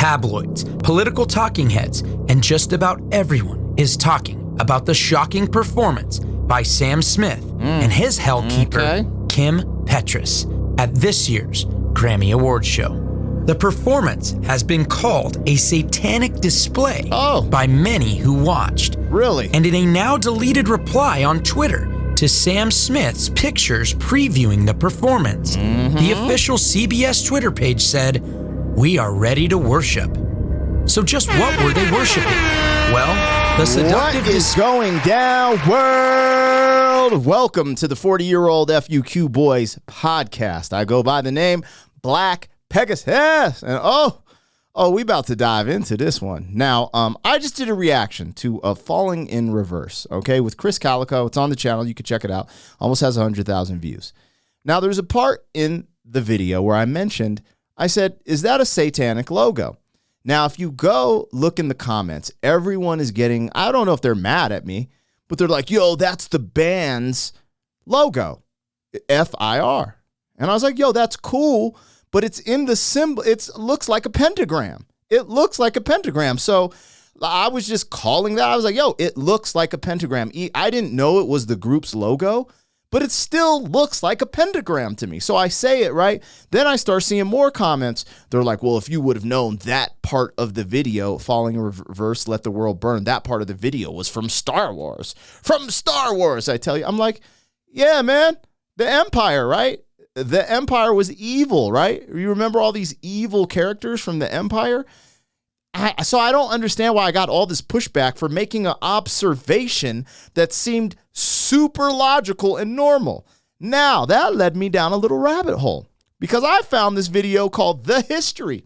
Tabloids, political talking heads, and just about everyone is talking about the shocking performance by Sam Smith and his hellkeeper, Kim Petras, at this year's Grammy Awards show. The performance has been called a satanic display by many who watched. Really? And in a now deleted reply on Twitter to Sam Smith's pictures previewing the performance, the official CBS Twitter page said, "We are ready to worship." So just what were they worshiping? Well, the seductive... What is going down, world? Welcome to the 40-year-old FUQ Boys podcast. I go by the name Black Pegasus. And we about to dive into this one. Now, I just did a reaction to Falling in Reverse, okay, with Chris Calico. It's on the channel. You can check it out. Almost has 100,000 views. Now, there's a part in the video where I said, is that a satanic logo? Now, if you go look in the comments, everyone is getting, I don't know if they're mad at me, but they're like, yo, that's the band's logo, FIR. And I was like, yo, that's cool, but it's in the symbol. It looks like a pentagram. It looks like a pentagram. So I was just calling that. I was like, yo, it looks like a pentagram. I didn't know it was the group's logo, but it still looks like a pentagram to me. So I say it, right? Then I start seeing more comments. They're like, well, if you would have known that part of the video, Falling in Reverse, Let the World Burn, that part of the video was from Star Wars. From Star Wars, I tell you. I'm like, yeah, man, the Empire, right? The Empire was evil, right? You remember all these evil characters from the Empire? So I don't understand why I got all this pushback for making an observation that seemed super logical and normal. Now, that led me down a little rabbit hole because I found this video called The History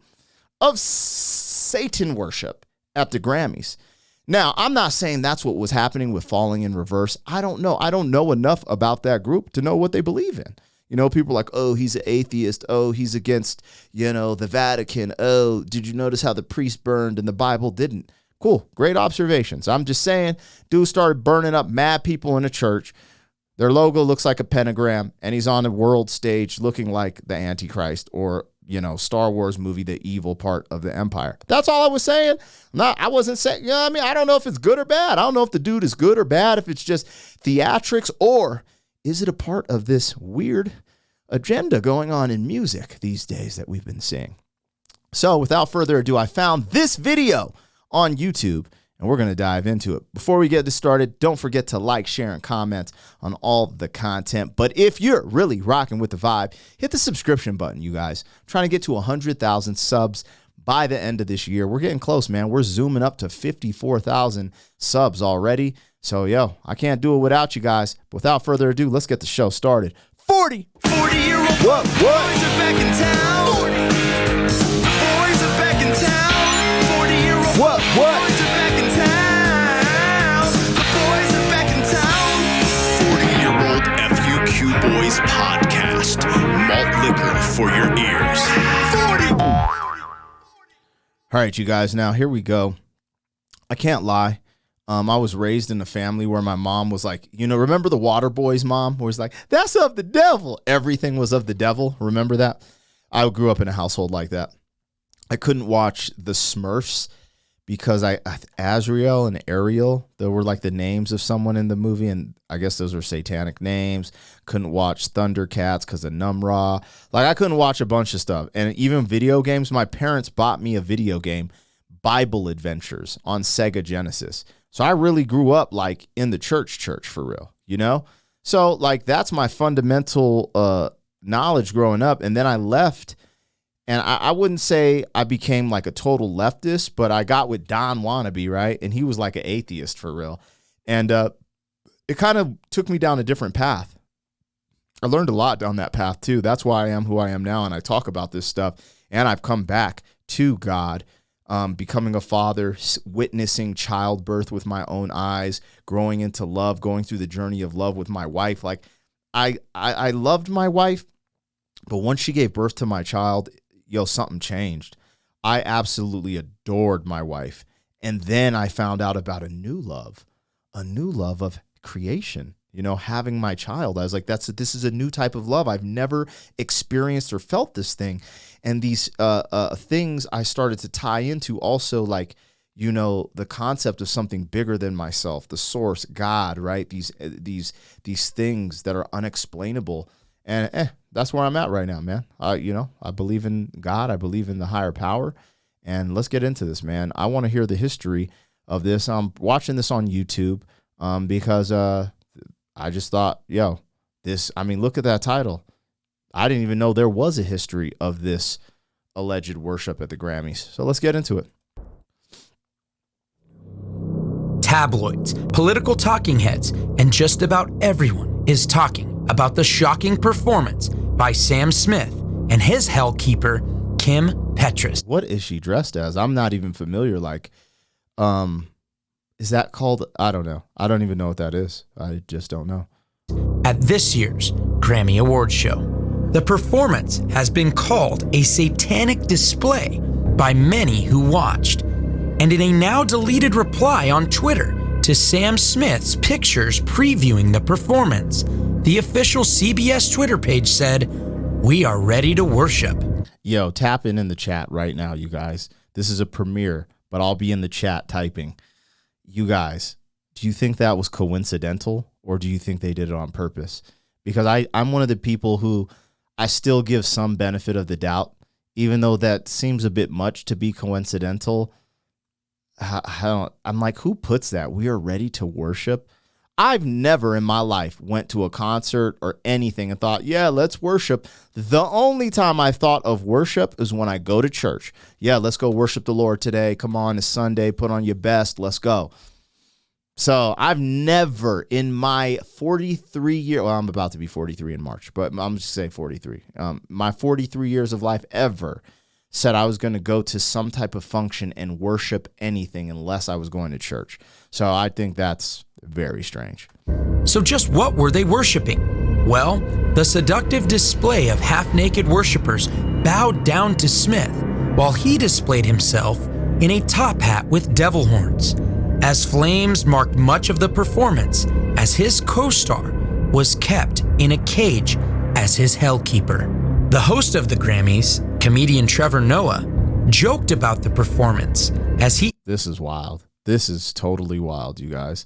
of Satan Worship at the Grammys. Now, I'm not saying that's what was happening with Falling in Reverse. I don't know. I don't know enough about that group to know what they believe in. You know, people are like, oh, he's an atheist. Oh, he's against, the Vatican. Oh, did you notice how the priest burned and the Bible didn't? Cool. Great observations. I'm just saying, dude started burning up mad people in a church. Their logo looks like a pentagram, and he's on the world stage looking like the Antichrist or, Star Wars movie, the evil part of the Empire. That's all I was saying. I wasn't saying, I don't know if it's good or bad. I don't know if the dude is good or bad, if it's just theatrics, or is it a part of this weird agenda going on in music these days that we've been seeing? So without further ado, I found this video on YouTube, and we're going to dive into it. Before we get this started, don't forget to like, share, and comment on all the content. But if you're really rocking with the vibe, hit the subscription button, you guys. I'm trying to get to 100,000 subs by the end of this year. We're getting close, man. We're zooming up to 54,000 subs already. So, I can't do it without you guys. But without further ado, let's get the show started. 40-year-old what? Boys are back in town. 40. Boys are back in town. 40-year-old what? Boys are back in town. The boys are back in town. 40-year-old FUQ Boys podcast. Malt liquor for your ears. 40. All right, you guys. Now here we go. I can't lie. I was raised in a family where my mom was like, remember the Water Boys mom? Where it's like, that's of the devil. Everything was of the devil. Remember that? I grew up in a household like that. I couldn't watch the Smurfs because Azrael and Ariel, they were like the names of someone in the movie, and I guess those were satanic names. Couldn't watch Thundercats because of Numra. Like, I couldn't watch a bunch of stuff. And even video games, my parents bought me a video game, Bible Adventures, on Sega Genesis. So I really grew up like in the church for real, So like that's my fundamental knowledge growing up. And then I left, and I wouldn't say I became like a total leftist, but I got with Don Wannabe, right? And he was like an atheist for real. And it kind of took me down a different path. I learned a lot down that path too. That's why I am who I am now. And I talk about this stuff, and I've come back to God. Becoming a father, witnessing childbirth with my own eyes, growing into love, going through the journey of love with my wife. Like I loved my wife, but once she gave birth to my child, something changed. I absolutely adored my wife. And then I found out about a new love of creation. having my child. I was like, this is a new type of love. I've never experienced or felt this thing. And these things I started to tie into also, like, the concept of something bigger than myself, the source, God, right? These things that are unexplainable. And that's where I'm at right now, man. I believe in God. I believe in the higher power. And let's get into this, man. I want to hear the history of this. I'm watching this on YouTube because I just thought, look at that title. I didn't even know there was a history of this alleged worship at the Grammys. So let's get into it. Tabloids, political talking heads, and just about everyone is talking about the shocking performance by Sam Smith and his hellkeeper, Kim Petras. What is she dressed as? I'm not even familiar. Like, is that called? I don't know. I don't even know what that is. I just don't know. At this year's Grammy Awards show, the performance has been called a satanic display by many who watched. And in a now deleted reply on Twitter to Sam Smith's pictures previewing the performance, the official CBS Twitter page said, "We are ready to worship." Yo, tap in the chat right now, you guys. This is a premiere, but I'll be in the chat typing. You guys, do you think that was coincidental, or do you think they did it on purpose? Because I'm one of the people who I still give some benefit of the doubt, even though that seems a bit much to be coincidental. I'm like, who puts that? We are ready to worship. I've never in my life went to a concert or anything and thought, yeah, let's worship. The only time I thought of worship is when I go to church. Yeah, let's go worship the Lord today. Come on, it's Sunday. Put on your best. Let's go. So I've never in my 43 years, well, I'm about to be 43 in March, but I'm just saying 43. My 43 years of life ever said I was going to go to some type of function and worship anything unless I was going to church. So I think that's very strange. So just what were they worshiping? Well, the seductive display of half-naked worshipers bowed down to Smith while he displayed himself in a top hat with devil horns, as flames marked much of the performance as his co-star was kept in a cage as his hellkeeper. The host of the Grammys, comedian Trevor Noah, joked about the performance as he... This is wild. This is totally wild, you guys.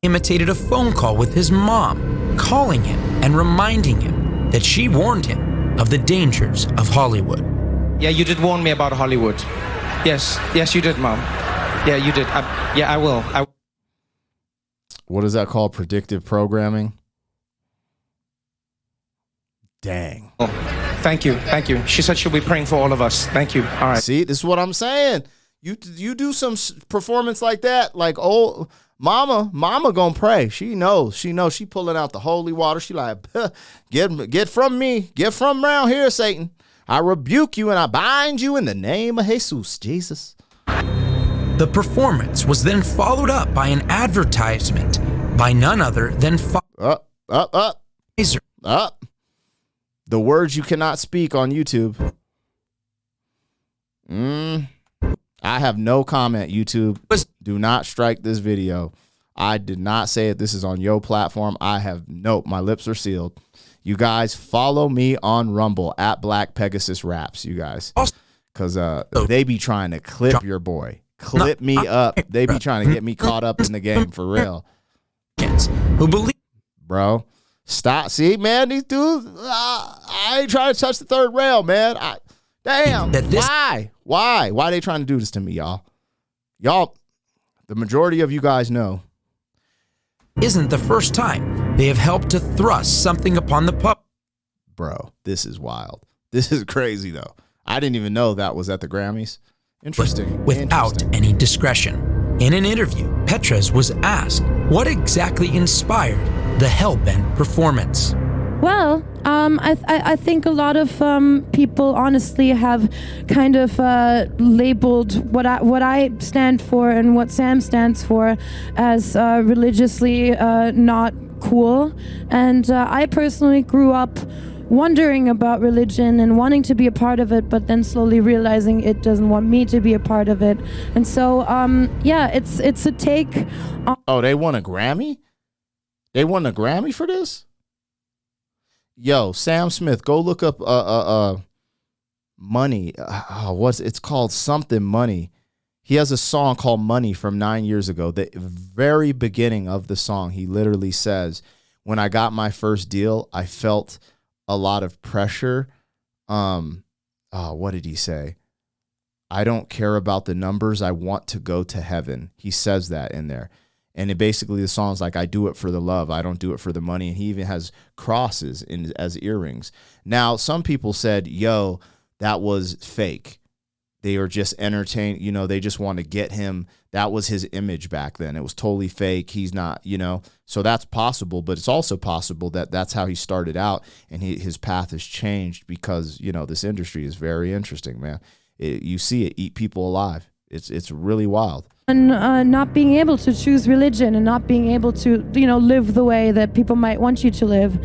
...imitated a phone call with his mom, calling him and reminding him that she warned him of the dangers of Hollywood. Yeah, you did warn me about Hollywood. Yes, you did, Mom. Yeah, you did. I will. What is that called? Predictive programming? Dang. Oh, thank you. She said she'll be praying for all of us. Thank you. All right. See, this is what I'm saying. You do some performance like that, like, oh, mama gonna pray. She knows. She pulling out the holy water. She like, get from me. Get from around here, Satan. I rebuke you and I bind you in the name of Jesus, Jesus. The performance was then followed up by an advertisement by none other than Pfizer. The words you cannot speak on YouTube. I have no comment, YouTube. Do not strike this video. I did not say it. This is on your platform. Nope, my lips are sealed. You guys follow me on Rumble at Black Pegasus Raps, you guys. Because they be trying to clip your boy. Clip me up. They be trying to get me caught up in the game for real. Who believe, bro. Stop. See, man, these dudes, I ain't trying to touch the third rail, man. Damn. Why? Why are they trying to do this to me, y'all? Y'all, the majority of you guys know. Isn't the first time they have helped to thrust something upon the pup. Bro, this is wild. This is crazy, though. I didn't even know that was at the Grammys. Interesting. Without any discretion. In an interview, Petras was asked what exactly inspired the hellbent performance. Well, I think a lot of people honestly have kind of labeled what I stand for and what Sam stands for as religiously not cool. And I personally grew up wondering about religion and wanting to be a part of it, but then slowly realizing it doesn't want me to be a part of it. And so, yeah, it's a take on... Oh, they won a Grammy? They won a Grammy for this? Yo, Sam Smith, go look up Money. It's called something Money. He has a song called Money from 9 years ago. The very beginning of the song, he literally says, when I got my first deal, I felt a lot of pressure. What did he say? I don't care about the numbers. I want to go to heaven. He says that in there. And it basically, the song's like, I do it for the love. I don't do it for the money. And he even has crosses as earrings. Now, some people said, yo, that was fake. They are just entertained. You know, they just want to get him. That was his image back then. It was totally fake. He's not, you know. So that's possible. But it's also possible that that's how he started out. And his path has changed because, you know, this industry is very interesting, man. You see it eat people alive. It's really wild. And not being able to choose religion and not being able to, you know, live the way that people might want you to live.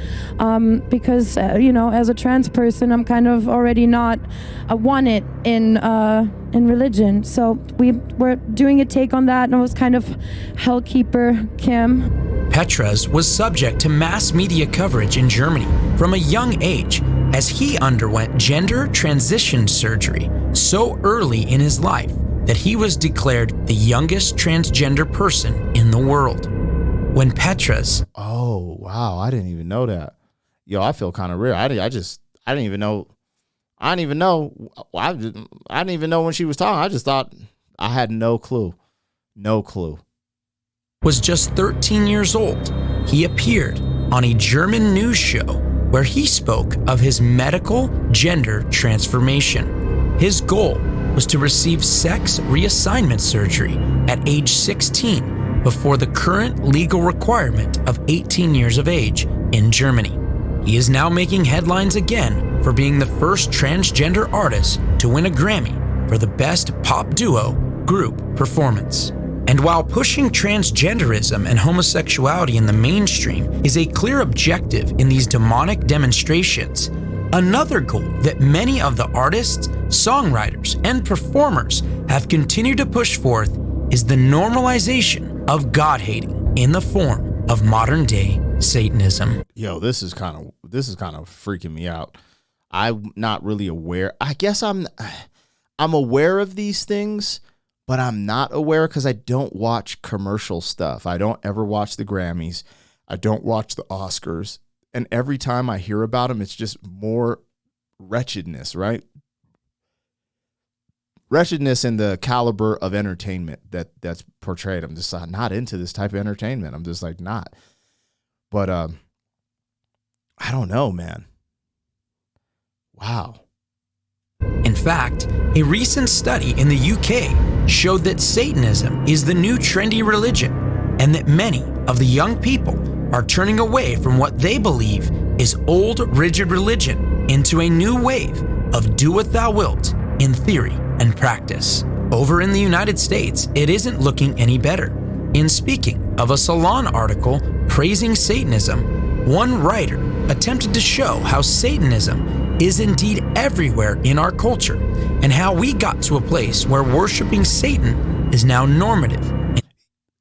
Because, you know, as a trans person, I'm kind of already not wanted in religion. So we were doing a take on that, and it was kind of Hellkeeper Kim. Petras was subject to mass media coverage in Germany from a young age as he underwent gender transition surgery so early in his life that he was declared the youngest transgender person in the world. When Petras... Oh, wow. I didn't even know that. Yo, I feel kind of rare. I didn't even know. I didn't even know when she was talking. I just thought I had no clue. No clue. Was just 13 years old. He appeared on a German news show where he spoke of his medical gender transformation. His goal was to receive sex reassignment surgery at age 16 before the current legal requirement of 18 years of age in Germany. He is now making headlines again for being the first transgender artist to win a Grammy for the Best Pop Duo Group Performance. And while pushing transgenderism and homosexuality in the mainstream is a clear objective in these demonic demonstrations, another goal that many of the artists, songwriters, and performers have continued to push forth is the normalization of God-hating in the form of modern-day Satanism. Yo, this is kind of freaking me out. I'm not really aware. I guess I'm aware of these things, but I'm not aware because I don't watch commercial stuff. I don't ever watch the Grammys. I don't watch the Oscars. And every time I hear about them, it's just more wretchedness, right? Wretchedness in the caliber of entertainment that's portrayed. I'm just not into this type of entertainment. I'm just like not. But I don't know, man. Wow. In fact, a recent study in the UK showed that Satanism is the new trendy religion and that many of the young people are turning away from what they believe is old, rigid religion into a new wave of do what thou wilt in theory and practice. Over in the United States, it isn't looking any better. In speaking of a Salon article praising Satanism, one writer attempted to show how Satanism is indeed everywhere in our culture and how we got to a place where worshiping Satan is now normative.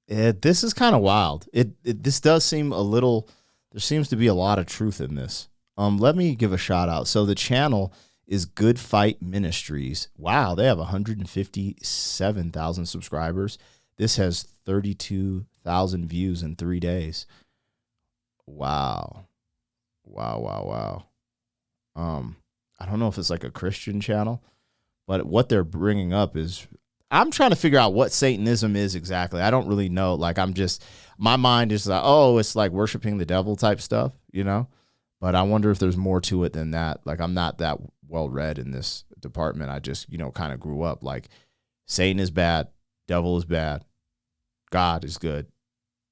This is kind of wild. This does seem a little, there seems to be a lot of truth in this. Let me give a shout out. So the channel is Good Fight Ministries. Wow, they have 157,000 subscribers. This has 32,000 views in 3 days. Wow. I don't know if it's like a Christian channel, but what they're bringing up is, I'm trying to figure out what Satanism is exactly. I don't really know. Like, my mind is like, oh, it's like worshiping the devil type stuff, you know? But I wonder if there's more to it than that. Like, I'm not that well read in this department. I just, kind of grew up like Satan is bad, devil is bad, God is good,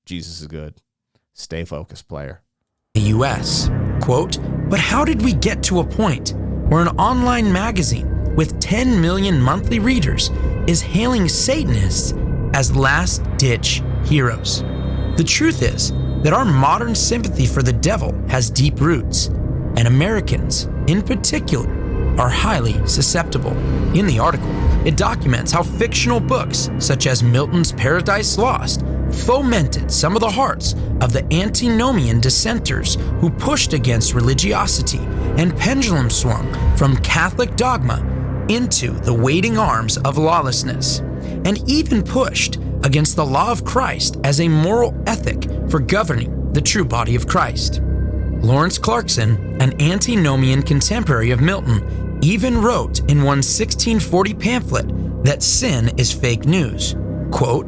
Jesus is good. Stay focused, player. The U.S., quote, but how did we get to a point where an online magazine with 10 million monthly readers is hailing Satanists as last-ditch heroes? The truth is that our modern sympathy for the devil has deep roots, and Americans, in particular, are highly susceptible. In the article, it documents how fictional books such as Milton's Paradise Lost fomented some of the hearts of the antinomian dissenters who pushed against religiosity and pendulum swung from Catholic dogma into the waiting arms of lawlessness, and even pushed against the law of Christ as a moral ethic for governing the true body of Christ. Lawrence Clarkson, an antinomian contemporary of Milton, even wrote in one 1640 pamphlet that sin is fake news. Quote,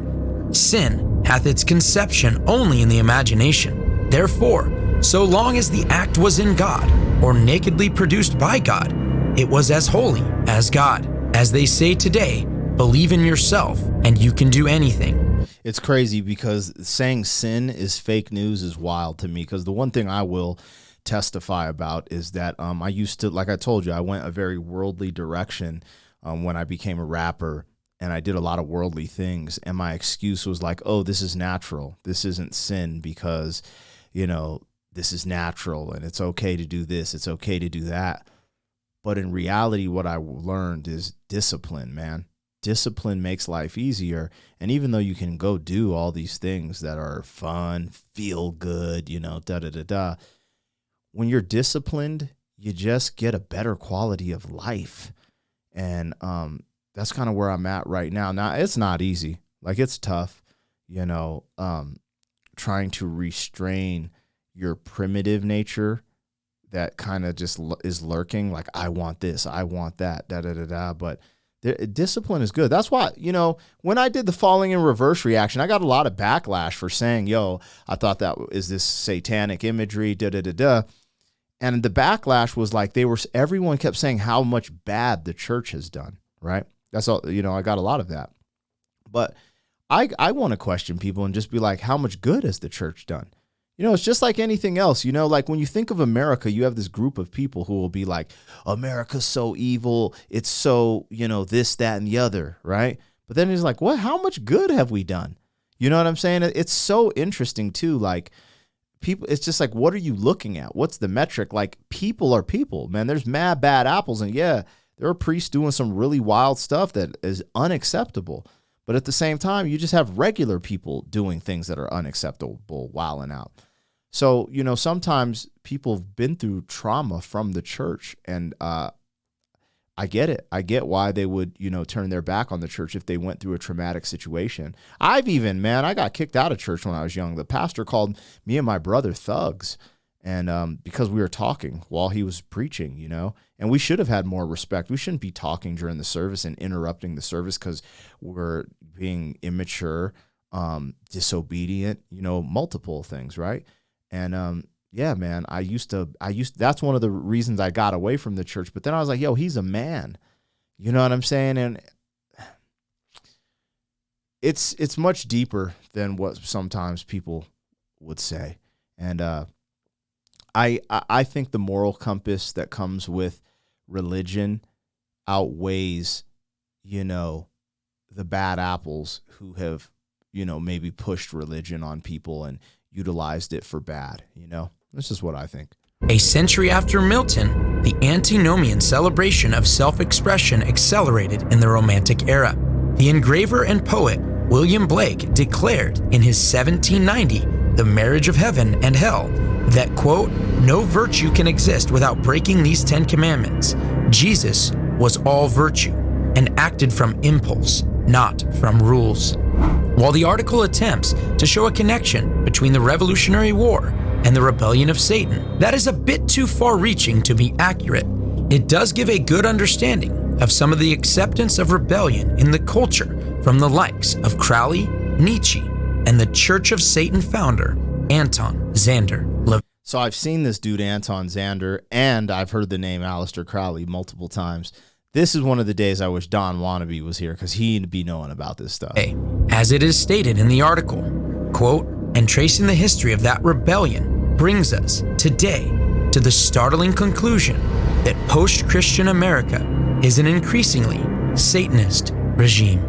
"Sin hath its conception only in the imagination. Therefore, so long as the act was in God, or nakedly produced by God, it was as holy as God. As they say today, believe in yourself and you can do anything." It's crazy because saying sin is fake news is wild to me, because the one thing I will testify about is that I used to, like I told you, I went a very worldly direction when I became a rapper, and I did a lot of worldly things, and my excuse was like, oh, this is natural. This isn't sin because, this is natural and it's okay to do this. It's okay to do that. But in reality, what I learned is discipline, man. Discipline makes life easier. And even though you can go do all these things that are fun, feel good, when you're disciplined, you just get a better quality of life. And that's kind of where I'm at right now. Now, it's not easy. Like, it's tough, trying to restrain your primitive nature that kind of just is lurking. Like, I want this, I want that, But discipline is good. That's why, when I did the falling in reverse reaction, I got a lot of backlash for saying, I thought that is this satanic imagery, And the backlash was like, everyone kept saying how much bad the church has done, right? That's all, I got a lot of that. But I want to question people and just be like, how much good has the church done? It's just like anything else, like when you think of America, you have this group of people who will be like, America's so evil. It's so, this, that, and the other, right? But then it's like, what? How much good have we done? You know what I'm saying? It's so interesting too. Like, people, it's just like, what are you looking at? What's the metric? Like, people are people, man. There's mad bad apples, and yeah, there are priests doing some really wild stuff that is unacceptable. But at the same time, you just have regular people doing things that are unacceptable, wilding out. So, sometimes people have been through trauma from the church, and I get it. I get why they would, turn their back on the church if they went through a traumatic situation. I got kicked out of church when I was young. The pastor called me and my brother thugs, and because we were talking while he was preaching, and we should have had more respect. We shouldn't be talking during the service and interrupting the service because we're being immature, disobedient, multiple things, right? And yeah, man, that's one of the reasons I got away from the church. But then I was like, he's a man. You know what I'm saying? And it's much deeper than what sometimes people would say. And I think the moral compass that comes with religion outweighs, the bad apples who have, maybe pushed religion on people and utilized it for bad, This is what I think. A century after Milton, the antinomian celebration of self-expression accelerated in the Romantic era. The engraver and poet William Blake declared in his 1790 The Marriage of Heaven and Hell that, quote, "No virtue can exist without breaking these 10 commandments. Jesus was all virtue and acted from impulse, not from rules." While the article attempts to show a connection between the Revolutionary War and the rebellion of Satan that is a bit too far-reaching to be accurate, it does give a good understanding of some of the acceptance of rebellion in the culture from the likes of Crowley, Nietzsche, and the Church of Satan founder, Anton Szandor. So I've seen this dude, Anton Szandor, and I've heard the name Aleister Crowley multiple times. This is one of the days I wish Don Wannabe was here because he'd be knowing about this stuff. As it is stated in the article, quote, "And tracing the history of that rebellion brings us today to the startling conclusion that post-Christian America is an increasingly Satanist regime."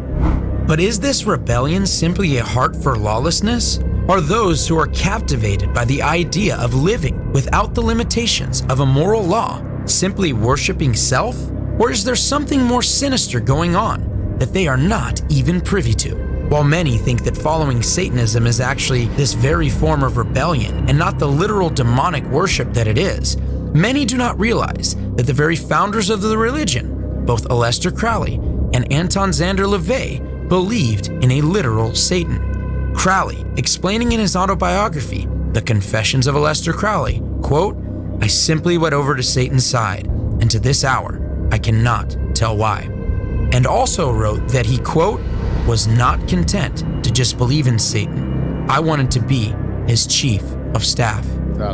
But is this rebellion simply a heart for lawlessness? Are those who are captivated by the idea of living without the limitations of a moral law simply worshiping self? Or is there something more sinister going on that they are not even privy to? While many think that following Satanism is actually this very form of rebellion and not the literal demonic worship that it is, many do not realize that the very founders of the religion, both Aleister Crowley and Anton Szandor LaVey, believed in a literal Satan. Crowley, explaining in his autobiography, The Confessions of Aleister Crowley, quote, "I simply went over to Satan's side, and to this hour, I cannot tell why." And also wrote that he, quote, "was not content to just believe in Satan. I wanted to be his chief of staff."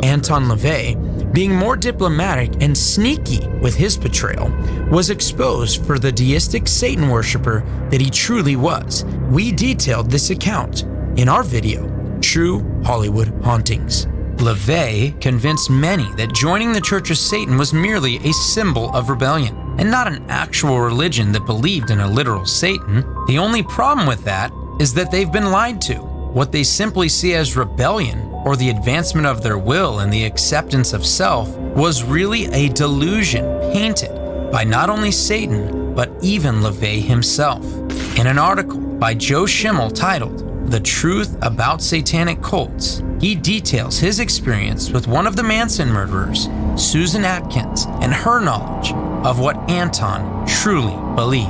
Anton LaVey, being more diplomatic and sneaky with his portrayal, was exposed for the deistic Satan worshiper that he truly was. We detailed this account in our video, True Hollywood Hauntings. LaVey convinced many that joining the Church of Satan was merely a symbol of rebellion and not an actual religion that believed in a literal Satan. The only problem with that is that they've been lied to. What they simply see as rebellion or the advancement of their will and the acceptance of self was really a delusion painted by not only Satan, but even LaVey himself. In an article by Joe Schimmel titled, "The Truth About Satanic Cults," he details his experience with one of the Manson murderers, Susan Atkins, and her knowledge of what Anton truly believed.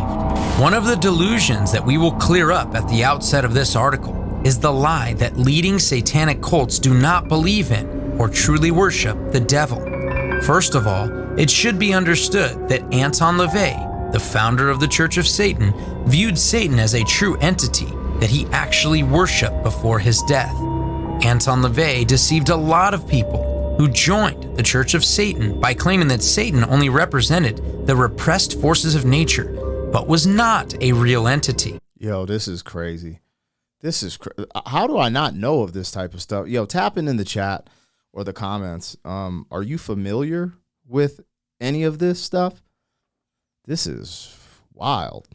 One of the delusions that we will clear up at the outset of this article is the lie that leading satanic cults do not believe in or truly worship the devil. First of all, it should be understood that Anton LaVey, the founder of the Church of Satan, viewed Satan as a true entity that he actually worshiped before his death. Anton LaVey deceived a lot of people who joined the Church of Satan by claiming that Satan only represented the repressed forces of nature, but was not a real entity. Yo, this is crazy. How do I not know of this type of stuff? Yo, tap in the chat or the comments. Are you familiar with any of this stuff? This is wild.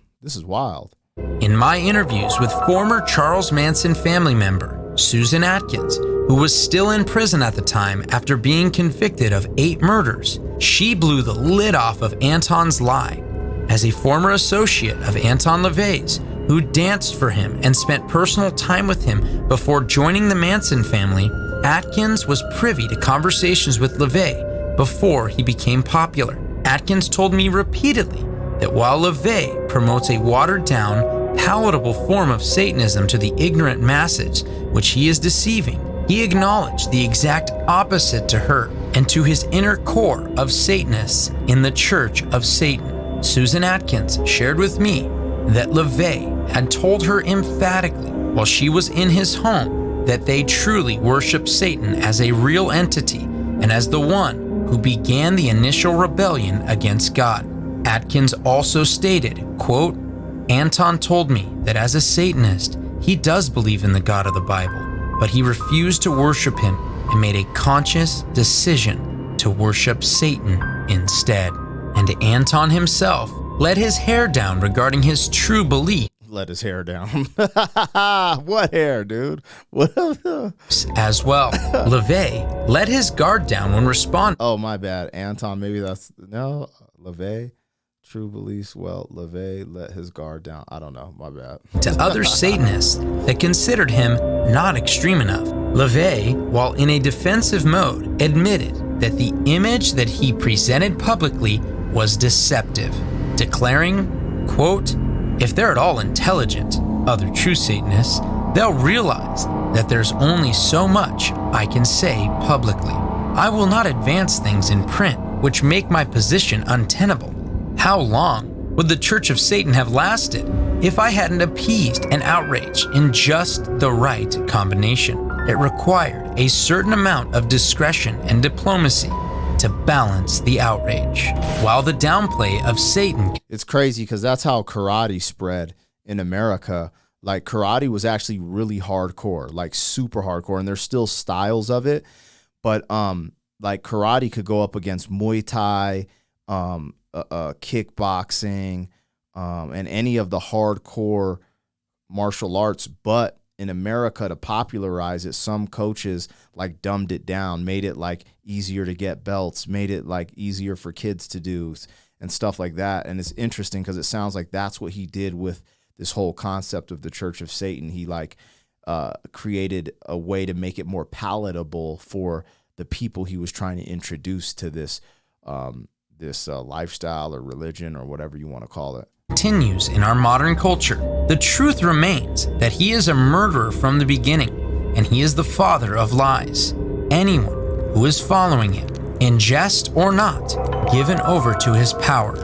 In my interviews with former Charles Manson family member Susan Atkins, who was still in prison at the time after being convicted of 8 murders, she blew the lid off of Anton's lie. As a former associate of Anton LaVey's, who danced for him and spent personal time with him before joining the Manson family, Atkins was privy to conversations with LaVey before he became popular. Atkins told me repeatedly that while LaVey promotes a watered-down, palatable form of Satanism to the ignorant masses, which he is deceiving, he acknowledged the exact opposite to her and to his inner core of Satanists in the Church of Satan. Susan Atkins shared with me that LaVey had told her emphatically while she was in his home that they truly worship Satan as a real entity and as the one who began the initial rebellion against God. Atkins also stated, quote, "Anton told me that as a Satanist, he does believe in the God of the Bible, but he refused to worship him and made a conscious decision to worship Satan instead." And Anton himself let his hair down regarding his true belief. Let his hair down. What hair, dude? What? As well. LaVey let his guard down when responding. Oh, my bad. Anton, maybe that's, no, LaVey. True beliefs, well, LaVey let his guard down. I don't know, my bad. To other Satanists that considered him not extreme enough. LaVey, while in a defensive mode, admitted that the image that he presented publicly was deceptive, declaring, quote, "If they're at all intelligent, other true Satanists, they'll realize that there's only so much I can say publicly. I will not advance things in print which make my position untenable. How long would the Church of Satan have lasted if I hadn't appeased and outraged in just the right combination? It required a certain amount of discretion and diplomacy to balance the outrage." While the downplay of Satan... It's crazy because that's how karate spread in America. Like, karate was actually really hardcore, like super hardcore, and there's still styles of it. But like karate could go up against Muay Thai, kickboxing, and any of the hardcore martial arts. But in America, to popularize it, some coaches like dumbed it down, made it like easier to get belts, made it like easier for kids to do and stuff like that. And it's interesting because it sounds like that's what he did with this whole concept of the Church of Satan. He like created a way to make it more palatable for the people he was trying to introduce to this lifestyle or religion or whatever you want to call it. Continues in our modern culture. The truth remains that he is a murderer from the beginning, and he is the father of lies. Anyone who is following him, in jest or not, given over to his power,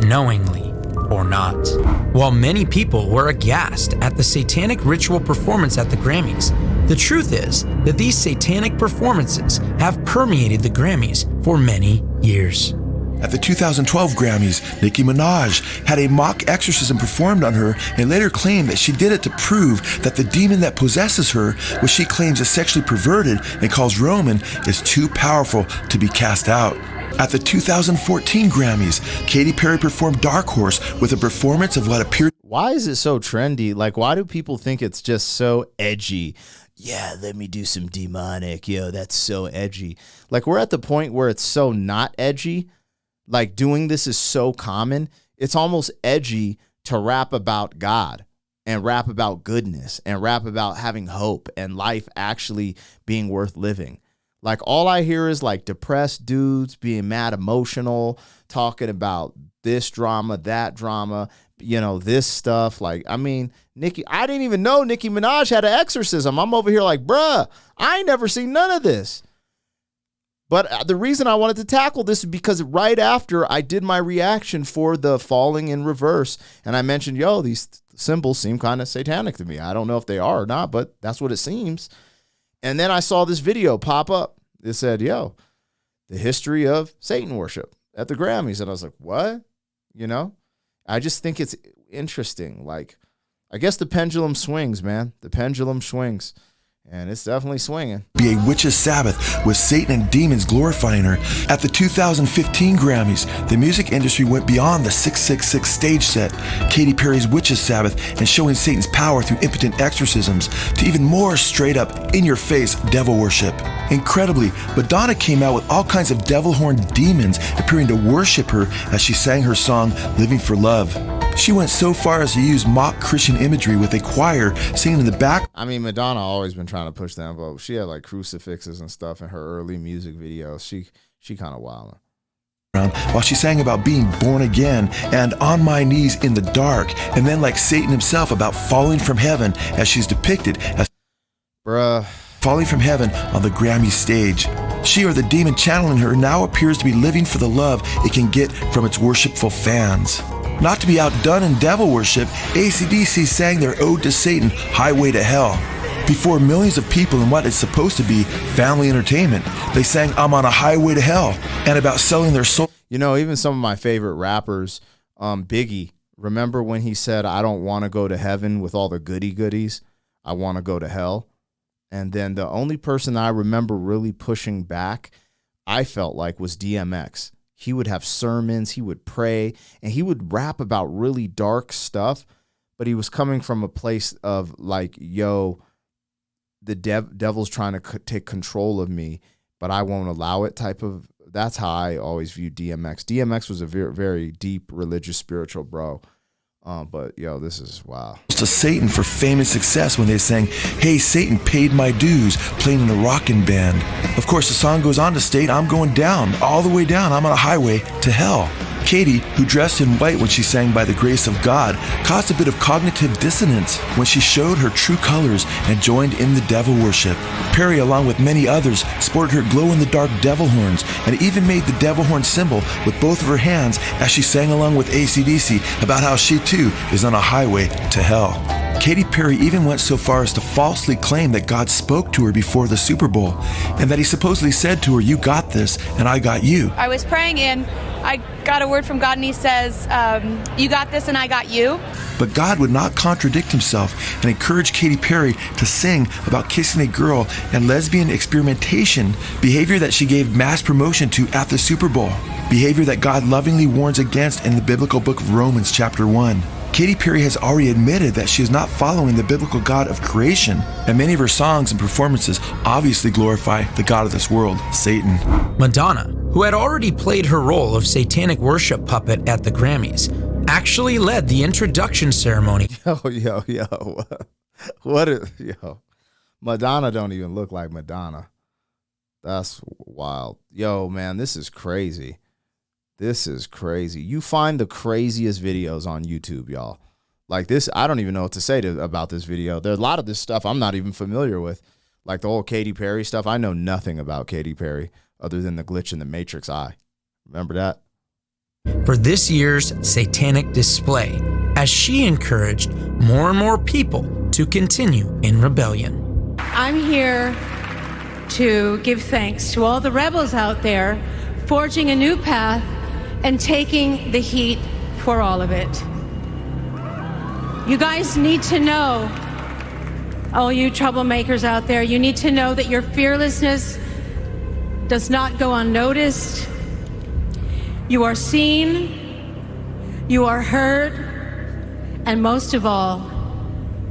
knowingly or not. While many people were aghast at the satanic ritual performance at the Grammys, the truth is that these satanic performances have permeated the Grammys for many years. At the 2012 Grammys, Nicki Minaj had a mock exorcism performed on her and later claimed that she did it to prove that the demon that possesses her, which she claims is sexually perverted and calls Roman, is too powerful to be cast out. At the 2014 Grammys, Katy Perry performed Dark Horse with a performance of what appeared... Why is it so trendy? Like, why do people think it's just so edgy? Yeah, let me do some demonic. Yo, that's so edgy. Like, we're at the point where it's so not edgy. Like, doing this is so common. It's almost edgy to rap about God and rap about goodness and rap about having hope and life actually being worth living. Like, all I hear is like depressed dudes being mad emotional, talking about this drama, that drama, you know, this stuff. Like, I mean, I didn't even know Nicki Minaj had an exorcism. I'm over here like, bruh, I ain't never seen none of this. But the reason I wanted to tackle this is because right after I did my reaction for the falling in reverse, and I mentioned, yo, these symbols seem kind of satanic to me. I don't know if they are or not, but that's what it seems. And then I saw this video pop up. It said, yo, the history of Satan worship at the Grammys. And I was like, what? You know, I just think it's interesting. Like, I guess the pendulum swings, man. The pendulum swings. And it's definitely swinging. Be a witch's Sabbath with Satan and demons glorifying her. At the 2015 Grammys, the music industry went beyond the 666 stage set, Katy Perry's Witch's Sabbath, and showing Satan's power through impotent exorcisms, to even more straight up, in-your-face devil worship. Incredibly, Madonna came out with all kinds of devil-horned demons appearing to worship her as she sang her song, Living for Love. She went so far as to use mock Christian imagery with a choir singing in the back. I mean, Madonna always been trying to push the envelope. She had like crucifixes and stuff in her early music videos. She kind of wild. While she sang about being born again and on my knees in the dark, and then like Satan himself about falling from heaven as she's depicted as falling from heaven on the Grammy stage. She, or the demon channeling her, now appears to be living for the love it can get from its worshipful fans. Not to be outdone in devil worship, AC/DC sang their ode to Satan, Highway to Hell. Before millions of people in what is supposed to be family entertainment, they sang I'm on a highway to hell, and about selling their soul. You know, even some of my favorite rappers, Biggie, remember when he said, I don't want to go to heaven with all the goodies, I want to go to hell. And then the only person I remember really pushing back, I felt like, was DMX. He would have sermons, he would pray, and he would rap about really dark stuff, but he was coming from a place of like, yo, the devil's trying to take control of me, but I won't allow it type of. That's how I always viewed DMX. DMX was a very, very deep religious, spiritual bro. But yo, this is wow. To Satan for fame and success when they sang, Hey, Satan paid my dues, playing in a rockin' band. Of course, the song goes on to state, I'm going down, all the way down, I'm on a highway to hell. Katy, who dressed in white when she sang By the Grace of God, caused a bit of cognitive dissonance when she showed her true colors and joined in the devil worship. Perry, along with many others, sported her glow-in-the-dark devil horns and even made the devil horn symbol with both of her hands as she sang along with AC/DC about how she too is on a highway to hell. Katy Perry even went so far as to falsely claim that God spoke to her before the Super Bowl and that he supposedly said to her, you got this and I got you. I was praying and I got a word from God and he says, you got this and I got you. But God would not contradict himself and encouraged Katy Perry to sing about kissing a girl and lesbian experimentation, behavior that she gave mass promotion to at the Super Bowl, behavior that God lovingly warns against in the biblical book of Romans chapter 1. Katy Perry has already admitted that she is not following the biblical God of creation, and many of her songs and performances obviously glorify the God of this world, Satan. Madonna, who had already played her role of satanic worship puppet at the Grammys, actually led the introduction ceremony. Yo. Yo. Madonna don't even look like Madonna. That's wild. Yo, man, this is crazy. This is crazy. You find the craziest videos on YouTube, y'all. Like this, I don't even know what to say about this video. There's a lot of this stuff I'm not even familiar with. Like the whole Katy Perry stuff. I know nothing about Katy Perry other than the glitch in the Matrix eye. Remember that? For this year's satanic display, as she encouraged more and more people to continue in rebellion. I'm here to give thanks to all the rebels out there forging a new path and taking the heat for all of it. You guys need to know, all you troublemakers out there, you need to know that your fearlessness does not go unnoticed. You are seen, you are heard, and most of all,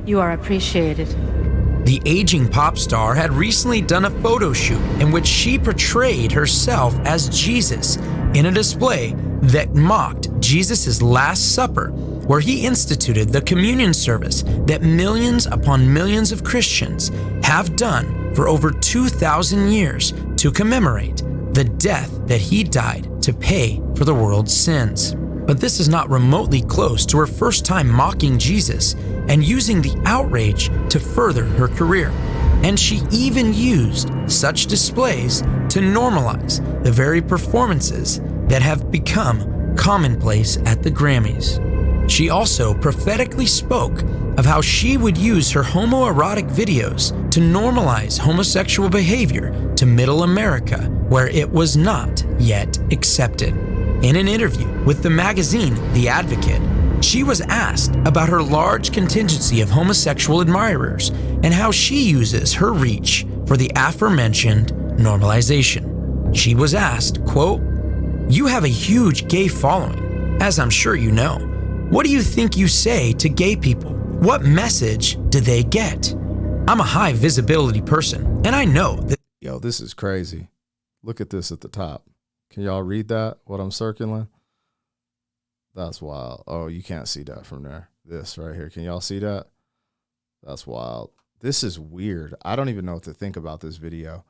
you are appreciated. The aging pop star had recently done a photo shoot in which she portrayed herself as Jesus in a display that mocked Jesus' Last Supper, where he instituted the communion service that millions upon millions of Christians have done for over 2,000 years to commemorate the death that he died to pay for the world's sins. But this is not remotely close to her first time mocking Jesus and using the outrage to further her career. And she even used such displays to normalize the very performances that have become commonplace at the Grammys. She also prophetically spoke of how she would use her homoerotic videos to normalize homosexual behavior to Middle America, where it was not yet accepted. In an interview with the magazine The Advocate, she was asked about her large contingency of homosexual admirers and how she uses her reach for the aforementioned normalization. She was asked, quote, "You have a huge gay following, as I'm sure you know. What do you think you say to gay people? What message do they get? I'm a high visibility person, and I know that..." Yo, this is crazy. Look at this at the top. Can y'all read that, what I'm circling? That's wild. Oh, you can't see that from there. This right here. Can y'all see that? That's wild. This is weird. I don't even know what to think about this video.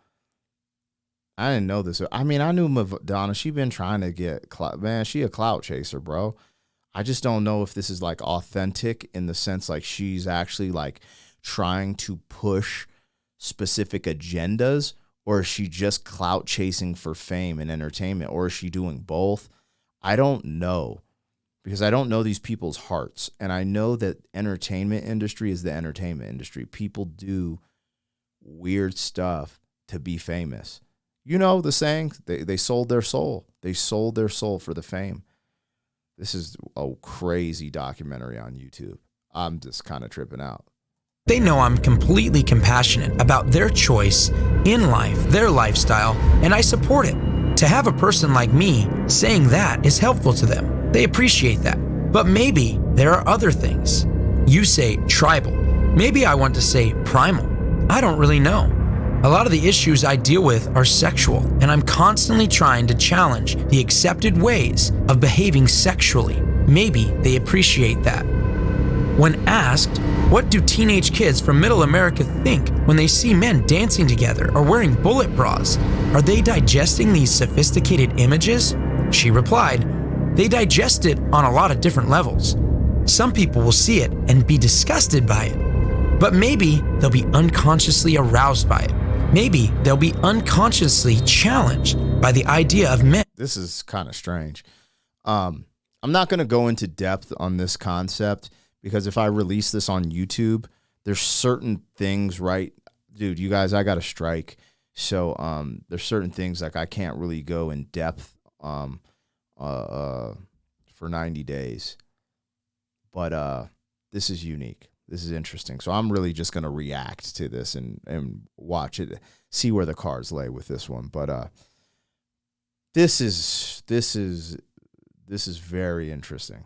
I didn't know this. I mean, I knew Madonna. She been trying to get clout. Man, she a clout chaser, bro. I just don't know if this is like authentic in the sense like she's actually like trying to push specific agendas, or is she just clout chasing for fame and entertainment, or is she doing both? I don't know, because I don't know these people's hearts. And I know that entertainment industry is the entertainment industry. People do weird stuff to be famous. You know the saying, they sold their soul. They sold their soul for the fame. This is a crazy documentary on YouTube. I'm just kind of tripping out. They know I'm completely compassionate about their choice in life, their lifestyle, and I support it. To have a person like me saying that is helpful to them. They appreciate that. But maybe there are other things. You say tribal. Maybe I want to say primal. I don't really know. A lot of the issues I deal with are sexual, and I'm constantly trying to challenge the accepted ways of behaving sexually. Maybe they appreciate that. When asked, what do teenage kids from Middle America think when they see men dancing together or wearing bullet bras? Are they digesting these sophisticated images? She replied, they digest it on a lot of different levels. Some people will see it and be disgusted by it, but maybe they'll be unconsciously aroused by it. Maybe they'll be unconsciously challenged by the idea of men. This is kind of strange. I'm not going to go into depth on this concept, because if I release this on YouTube, there's certain things, right? Dude, you guys, I got a strike. So there's certain things like I can't really go in depth for 90 days. But this is unique. This is interesting. So I'm really just going to react to this and watch it, see where the cards lay with this one. But this is very interesting,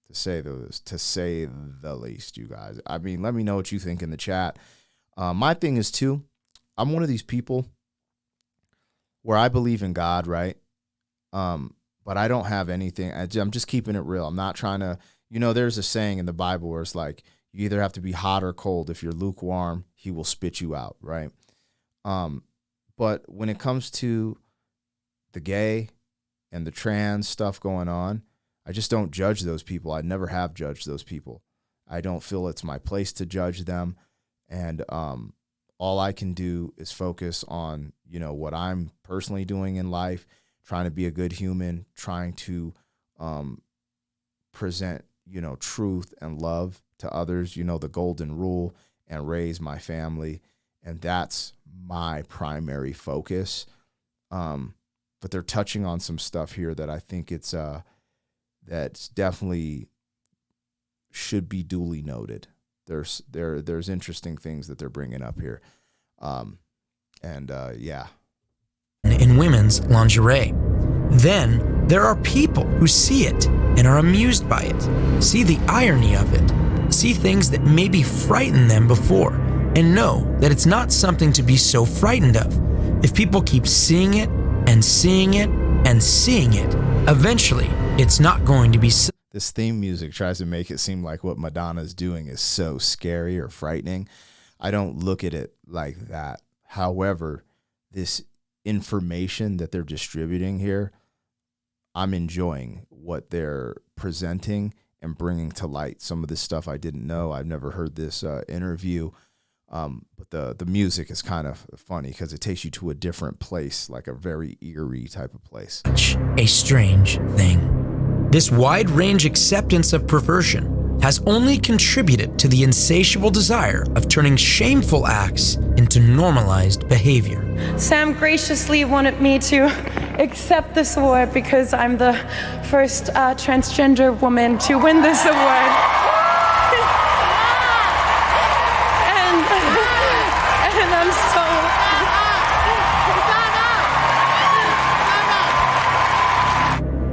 to say the least, you guys. I mean, let me know what you think in the chat. My thing is too, I'm one of these people where I believe in God, right? But but I don't have anything. I'm just keeping it real. I'm not trying to, there's a saying in the Bible where it's like, you either have to be hot or cold. If you're lukewarm, he will spit you out, right? But when it comes to the gay and the trans stuff going on, I just don't judge those people. I never have judged those people. I don't feel it's my place to judge them. And all I can do is focus on, what I'm personally doing in life, trying to be a good human, trying to present, truth and love to others, the golden rule, and raise my family. And that's my primary focus. But they're touching on some stuff here that I think that's definitely should be duly noted. There's interesting things that they're bringing up here. Yeah. In women's lingerie. Then there are people who see it and are amused by it, see the irony of it, see things that maybe frightened them before, and know that it's not something to be so frightened of. If people keep seeing it and seeing it and seeing it, eventually it's not going to be. This theme music tries to make it seem like what Madonna's doing is so scary or frightening. I don't look at it like that. However, this information that they're distributing here, I'm enjoying what they're presenting and bringing to light. Some of this stuff I didn't know. I've never heard this interview. But the music is kind of funny because it takes you to a different place, like a very eerie type of place. A strange thing. This wide range acceptance of perversion has only contributed to the insatiable desire of turning shameful acts into normalized behavior. Sam graciously wanted me to accept this award because I'm the first transgender woman to win this award. and I'm so...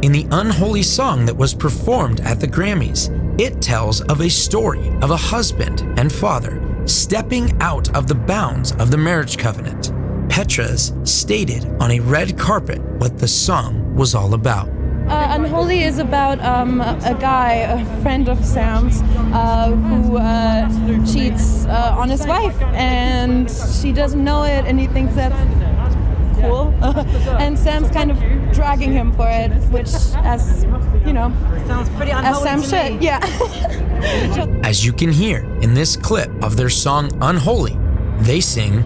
In the Unholy song that was performed at the Grammys, it tells of a story of a husband and father stepping out of the bounds of the marriage covenant. Petras stated on a red carpet what the song was all about. Unholy is about a guy, a friend of Sam's, who cheats on his wife, and she doesn't know it, and he thinks that's cool. And Sam's kind of dragging him for it, which, as you know, sounds pretty unholy as Sam should. Yeah. As you can hear in this clip of their song Unholy, they sing,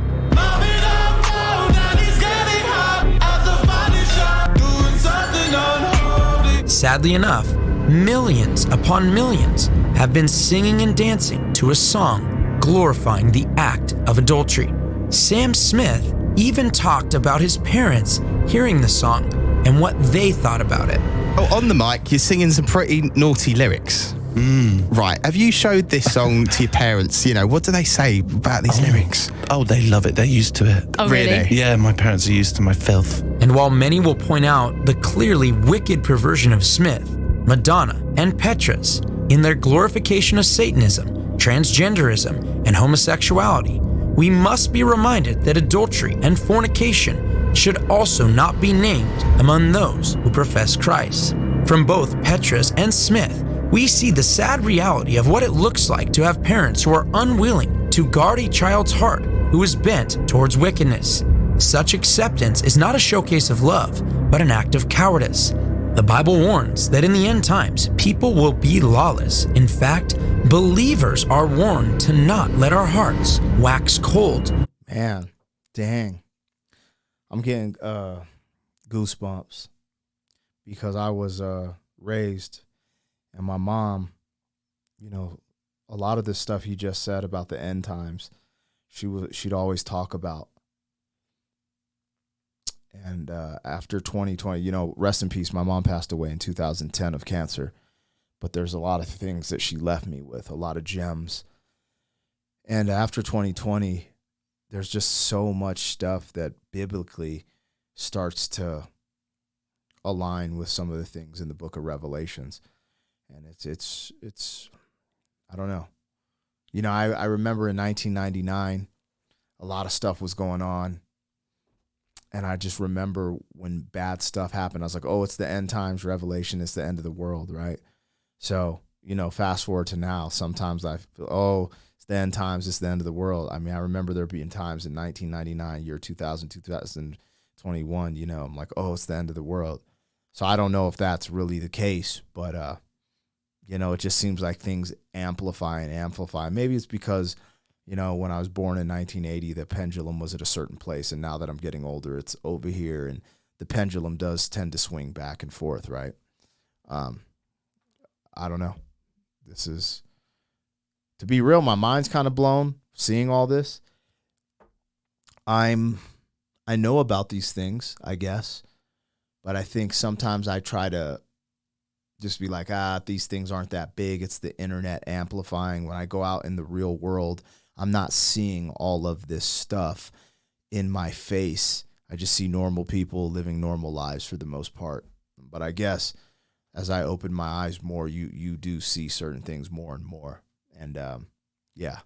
sadly enough, millions upon millions have been singing and dancing to a song glorifying the act of adultery. Sam Smith even talked about his parents hearing the song and what they thought about it. Oh, on the mic, you're singing some pretty naughty lyrics. Right. Have you showed this song to your parents? What do they say about these lyrics? Oh, they love it. They're used to it. Oh, really? Yeah, my parents are used to my filth. And while many will point out the clearly wicked perversion of Smith, Madonna, and Petras in their glorification of Satanism, transgenderism, and homosexuality, we must be reminded that adultery and fornication should also not be named among those who profess Christ. From both Petras and Smith, we see the sad reality of what it looks like to have parents who are unwilling to guard a child's heart who is bent towards wickedness. Such acceptance is not a showcase of love, but an act of cowardice. The Bible warns that in the end times, people will be lawless. In fact, believers are warned to not let our hearts wax cold. Man, dang. I'm getting goosebumps because I was raised, and my mom, a lot of this stuff he just said about the end times, she'd always talk about. And after 2020, rest in peace, my mom passed away in 2010 of cancer. But there's a lot of things that she left me with, a lot of gems. And after 2020, there's just so much stuff that biblically starts to align with some of the things in the book of Revelations. And it's I don't know. I remember in 1999, a lot of stuff was going on. And I just remember when bad stuff happened, I was like, oh, it's the end times revelation. It's the end of the world, right? So, you know, fast forward to now, sometimes I feel, oh, it's the end times, it's the end of the world. I mean, I remember there being times in 1999, year 2000, 2021, you know, I'm like, oh, it's the end of the world. So I don't know if that's really the case, but, you know, it just seems like things amplify and amplify. Maybe it's because, you know, when I was born in 1980, the pendulum was at a certain place, and now that I'm getting older, it's over here, and the pendulum does tend to swing back and forth, right? I don't know. This is, to be real, my mind's kind of blown seeing all this. I know about these things, I guess, but I think sometimes I try to just be like, these things aren't that big. It's the internet amplifying. When I go out in the real world, I'm not seeing all of this stuff in my face. I just see normal people living normal lives for the most part. But I guess as I open my eyes more, you do see certain things more and more. And yeah,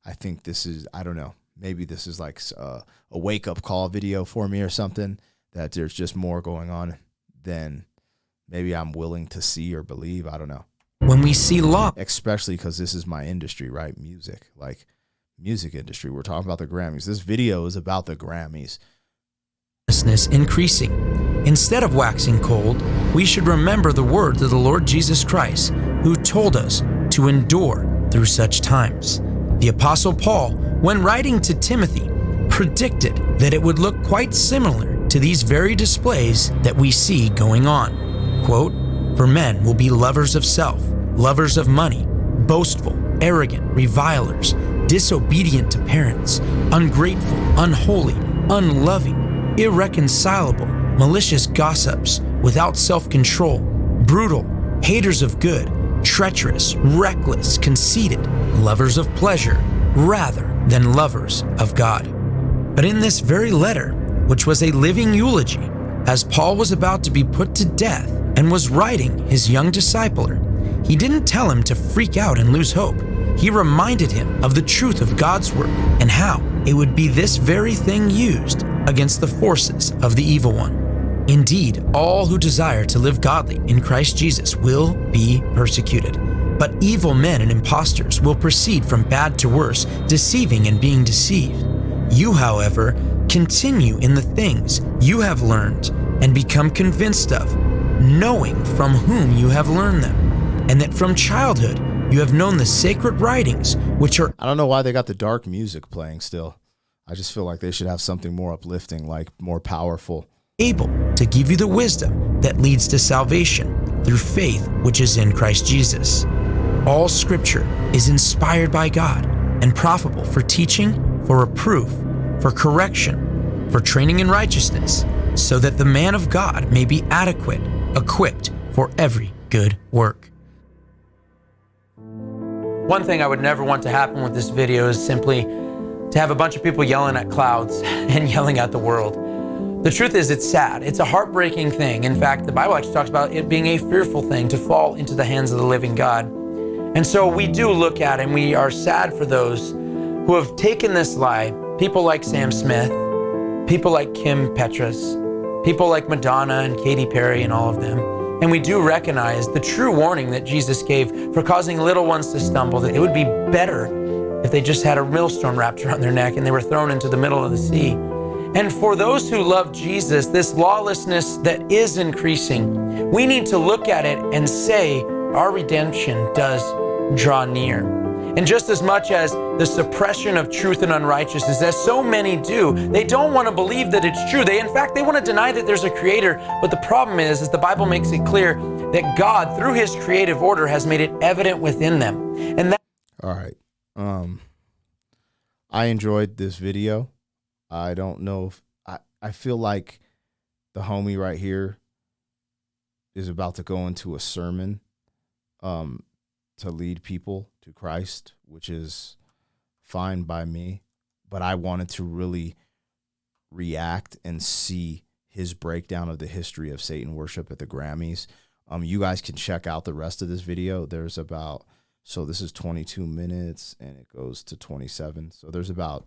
I think this is, I don't know, maybe this is like a wake-up call video for me or something, that there's just more going on than maybe I'm willing to see or believe. I don't know. When we see law, especially because this is my industry, right? Music, like music industry. We're talking about the Grammys. This video is about the Grammys. Increasing. Instead of waxing cold, we should remember the words of the Lord Jesus Christ, who told us to endure through such times. The Apostle Paul, when writing to Timothy, predicted that it would look quite similar to these very displays that we see going on. Quote, "For men will be lovers of self, lovers of money, boastful, arrogant, revilers, disobedient to parents, ungrateful, unholy, unloving, irreconcilable, malicious gossips, without self-control, brutal, haters of good, treacherous, reckless, conceited, lovers of pleasure rather than lovers of God." But in this very letter, which was a living eulogy, as Paul was about to be put to death and was writing his young discipler, he didn't tell him to freak out and lose hope. He reminded him of the truth of God's word and how it would be this very thing used against the forces of the evil one. Indeed, all who desire to live godly in Christ Jesus will be persecuted. But evil men and impostors will proceed from bad to worse, deceiving and being deceived. You, however, continue in the things you have learned and become convinced of, knowing from whom you have learned them, and that from childhood you have known the sacred writings, which are... I don't know why they got the dark music playing still. I just feel like they should have something more uplifting, like more powerful. Able to give you the wisdom that leads to salvation through faith which is in Christ Jesus. All scripture is inspired by God and profitable for teaching, for reproof, for correction, for training in righteousness, so that the man of God may be adequate, equipped for every good work. One thing I would never want to happen with this video is simply to have a bunch of people yelling at clouds and yelling at the world. The truth is, it's sad. It's a heartbreaking thing. In fact, the Bible actually talks about it being a fearful thing to fall into the hands of the living God. And so we do look at and we are sad for those who have taken this lie. People like Sam Smith, people like Kim Petras, people like Madonna and Katy Perry and all of them. And we do recognize the true warning that Jesus gave for causing little ones to stumble, that it would be better if they just had a millstone wrapped around their neck and they were thrown into the middle of the sea. And for those who love Jesus, this lawlessness that is increasing, we need to look at it and say our redemption does draw near. And just as much as the suppression of truth and unrighteousness, as so many do, they don't want to believe that it's true. In fact, they want to deny that there's a creator. But the problem is the Bible makes it clear that God, through his creative order, has made it evident within them. And that. All right. I enjoyed this video. I don't know if I feel like the homie right here is about to go into a sermon to lead people to Christ, which is fine by me. But I wanted to really react and see his breakdown of the history of Satan worship at the Grammys. You guys can check out the rest of this video. There's about, so this is 22 minutes and it goes to 27. So there's about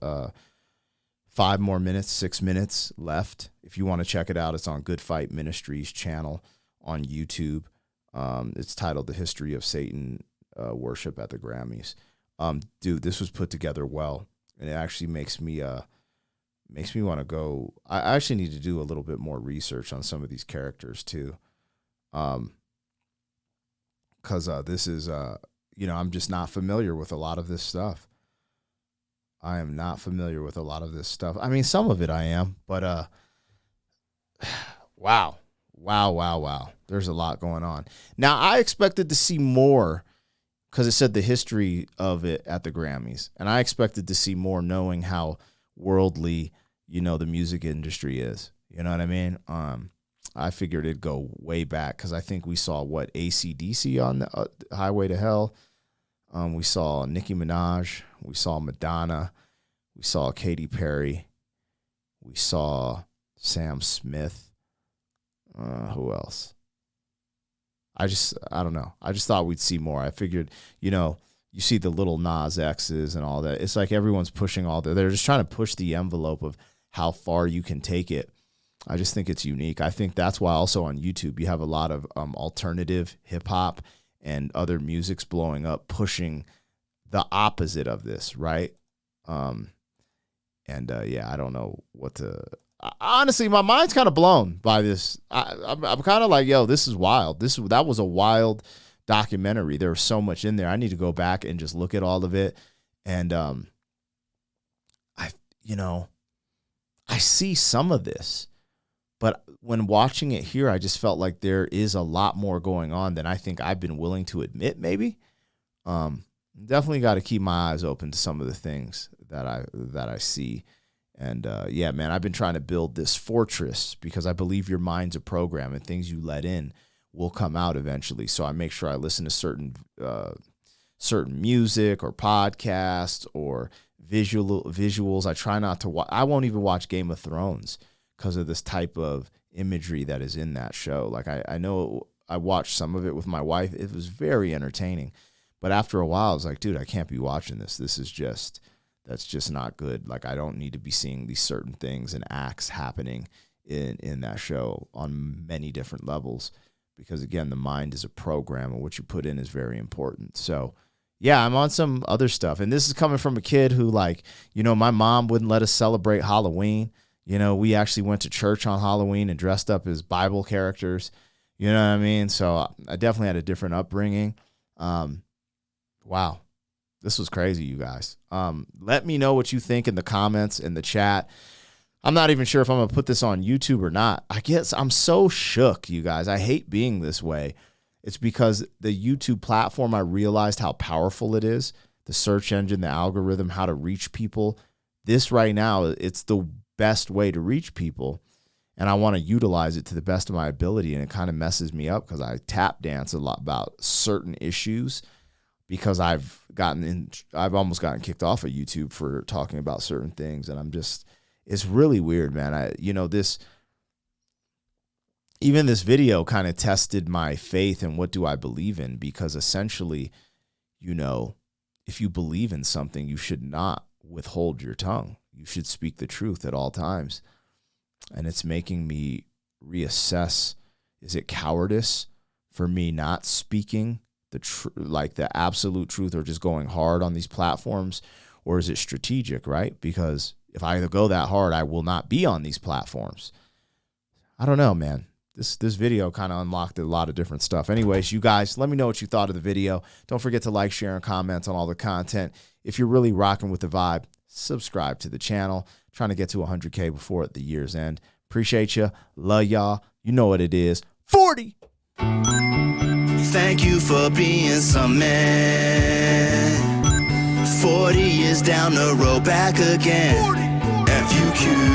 5 more minutes, 6 minutes left. If you want to check it out, it's on Good Fight Ministries channel on YouTube. It's titled "The History of Satan Worship at the Grammys." Dude, this was put together well, and it actually makes me want to go. I actually need to do a little bit more research on some of these characters too, because this is I'm just not familiar with a lot of this stuff. I am not familiar with a lot of this stuff. I mean, some of it I am, but wow. There's a lot going on. Now, I expected to see more because it said the history of it at the Grammys, and I expected to see more knowing how worldly, the music industry is. You know what I mean? I figured it'd go way back because I think we saw, AC/DC on the Highway to Hell. We saw Nicki Minaj. We saw Madonna. We saw Katy Perry. We saw Sam Smith. Who else? I don't know. I just thought we'd see more. I figured, you see the little Nas X's and all that. It's like everyone's pushing they're just trying to push the envelope of how far you can take it. I just think it's unique. I think that's why also on YouTube you have a lot of alternative hip hop and other music's blowing up, pushing the opposite of this, right? I don't know what to. Honestly, my mind's kind of blown by this. I'm kind of like, yo, this is wild. That was a wild documentary. There was so much in there. I need to go back and just look at all of it. And I see some of this, but when watching it here, I just felt like there is a lot more going on than I think I've been willing to admit. Maybe, definitely got to keep my eyes open to some of the things that I see. And man, I've been trying to build this fortress because I believe your mind's a program and things you let in will come out eventually. So I make sure I listen to certain music or podcasts or visuals. I try not to watch. I won't even watch Game of Thrones because of this type of imagery that is in that show. Like I know I watched some of it with my wife. It was very entertaining. But after a while, I was like, dude, I can't be watching this. That's just not good. Like, I don't need to be seeing these certain things and acts happening in that show on many different levels. Because, again, the mind is a program, and what you put in is very important. So, yeah, I'm on some other stuff. And this is coming from a kid who, my mom wouldn't let us celebrate Halloween. We actually went to church on Halloween and dressed up as Bible characters. You know what I mean? So I definitely had a different upbringing. Wow. This was crazy, you guys. Let me know what you think in the comments, in the chat. I'm not even sure if I'm going to put this on YouTube or not. I guess I'm so shook, you guys. I hate being this way. It's because the YouTube platform, I realized how powerful it is. The search engine, the algorithm, how to reach people. This right now, it's the best way to reach people. And I want to utilize it to the best of my ability. And it kind of messes me up because I tap dance a lot about certain issues. Because I've almost gotten kicked off of YouTube for talking about certain things, and it's really weird, man. Even this video kind of tested my faith and what do I believe in, because essentially, if you believe in something, you should not withhold your tongue. You should speak the truth at all times, and it's making me reassess: is it cowardice for me not speaking the absolute truth, or just going hard on these platforms, or is it strategic, right? Because if I go that hard, I will not be on these platforms. I don't know, man. This video kind of unlocked a lot of different stuff. Anyways, you guys, let me know what you thought of the video. Don't forget to like, share, and comment on all the content. If you're really rocking with the vibe, subscribe to the channel. Trying to get to 100K before the year's end. Appreciate you. Love y'all. You know what it is. 40! Thank you for being some man. 40 years down the road, back again. FUQ.